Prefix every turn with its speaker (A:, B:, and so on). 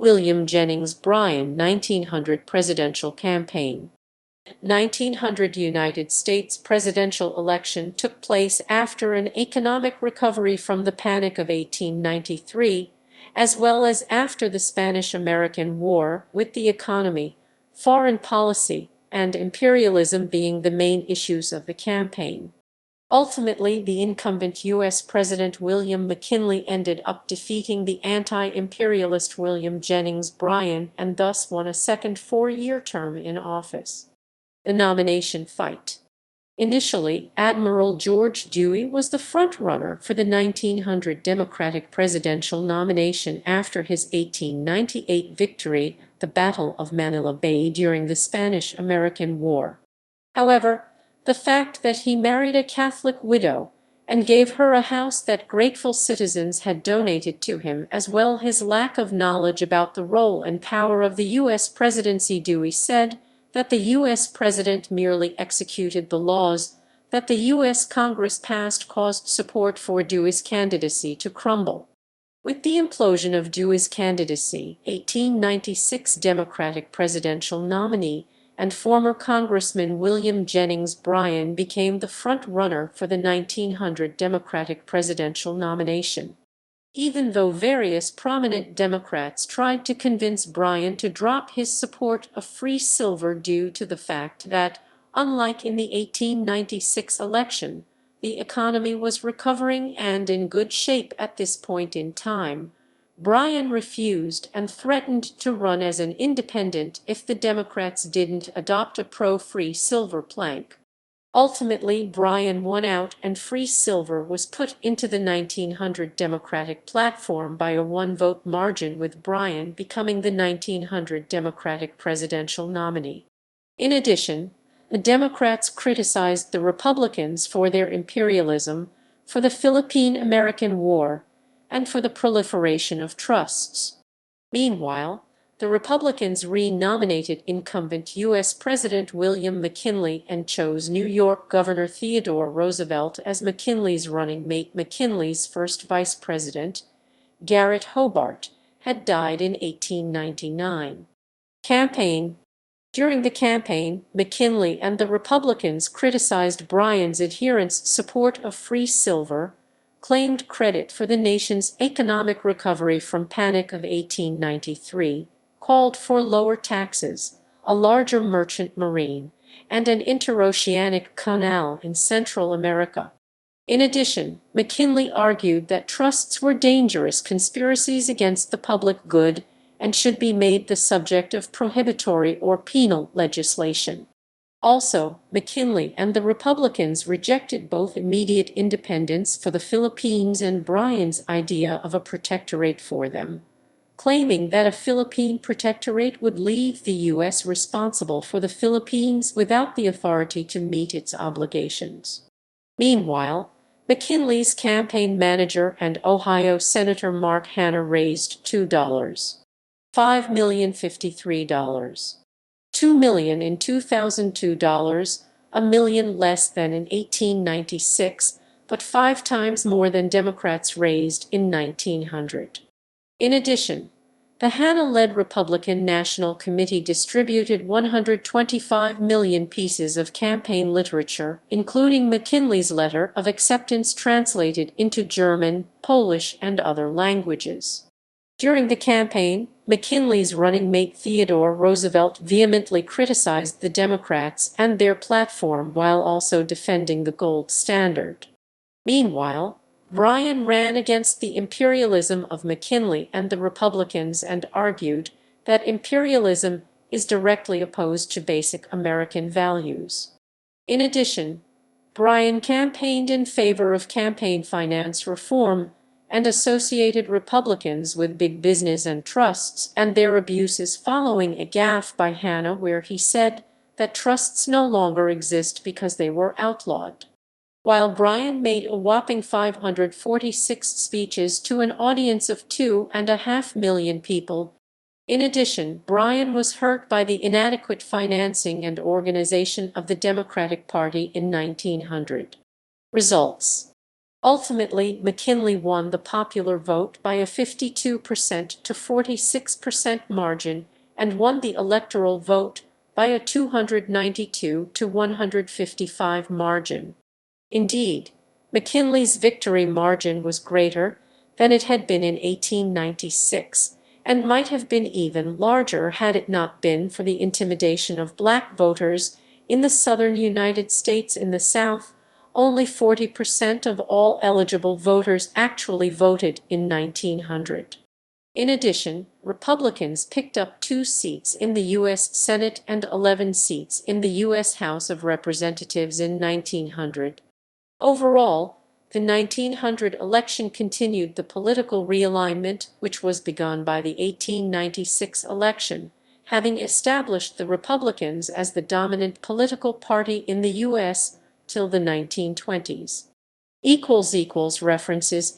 A: William Jennings Bryan 1900 presidential campaign. 1900 United States presidential election took place after an economic recovery from the Panic of 1893, as well as after the Spanish-American War, with the economy, foreign policy, and imperialism being the main issues of the campaign. Ultimately, the incumbent U.S. President William McKinley ended up defeating the anti-imperialist William Jennings Bryan and thus won a second four-year term in office. The nomination fight. Initially, Admiral George Dewey was the front-runner for the 1900 Democratic presidential nomination after his 1898 victory, the Battle of Manila Bay during the Spanish-American War. However, the fact that he married a Catholic widow and gave her a house that grateful citizens had donated to him, as well as his lack of knowledge about the role and power of the U.S. presidency. Dewey said that the U.S. president merely executed the laws that the U.S. Congress passed caused support for Dewey's candidacy to crumble. With the implosion of Dewey's candidacy, 1896 Democratic presidential nominee and former Congressman William Jennings Bryan became the front-runner for the 1900 Democratic presidential nomination. Even though various prominent Democrats tried to convince Bryan to drop his support of free silver due to the fact that, unlike in the 1896 election, the economy was recovering and in good shape at this point in time, Bryan refused and threatened to run as an independent if the Democrats didn't adopt a pro-free silver plank. Ultimately, Bryan won out and free silver was put into the 1900 Democratic platform by a one-vote margin, with Bryan becoming the 1900 Democratic presidential nominee. In addition, the Democrats criticized the Republicans for their imperialism, for the Philippine-American War, and for the proliferation of trusts. Meanwhile, the Republicans re-nominated incumbent U.S. President William McKinley and chose New York Governor Theodore Roosevelt as McKinley's running mate. McKinley's first vice president, Garrett Hobart, had died in 1899. Campaign. During the campaign, McKinley and the Republicans criticized Bryan's adherents' support of free silver, claimed credit for the nation's economic recovery from Panic of 1893, called for lower taxes, a larger merchant marine, and an interoceanic canal in Central America. In addition, McKinley argued that trusts were dangerous conspiracies against the public good and should be made the subject of prohibitory or penal legislation. Also, McKinley and the Republicans rejected both immediate independence for the Philippines and Bryan's idea of a protectorate for them, claiming that a Philippine protectorate would leave the U.S. responsible for the Philippines without the authority to meet its obligations. Meanwhile, McKinley's campaign manager and Ohio Senator Mark Hanna raised $5,053. $2 million in 2002, $1 million less than in 1896, but 5 times more than Democrats raised in 1900. In addition, the Hanna-led Republican National Committee distributed 125 million pieces of campaign literature, including McKinley's letter of acceptance translated into German, Polish, and other languages. During the campaign, McKinley's running mate Theodore Roosevelt vehemently criticized the Democrats and their platform while also defending the gold standard. Meanwhile, Bryan ran against the imperialism of McKinley and the Republicans and argued that imperialism is directly opposed to basic American values. In addition, Bryan campaigned in favor of campaign finance reform and associated Republicans with big business and trusts and their abuses, following a gaffe by Hanna where he said that trusts no longer exist because they were outlawed. While Bryan made a whopping 546 speeches to an audience of 2.5 million people. In addition, Bryan was hurt by the inadequate financing and organization of the Democratic Party in 1900. Results. Ultimately, McKinley won the popular vote by a 52% to 46% margin and won the electoral vote by a 292 to 155 margin. Indeed, McKinley's victory margin was greater than it had been in 1896, and might have been even larger had it not been for the intimidation of black voters in the southern United States. In the South, only 40% of all eligible voters actually voted in 1900. In addition, Republicans picked up 2 seats in the U.S. Senate and 11 seats in the U.S. House of Representatives in 1900. Overall, the 1900 election continued the political realignment which was begun by the 1896 election, having established the Republicans as the dominant political party in the U.S. till the 1920s. References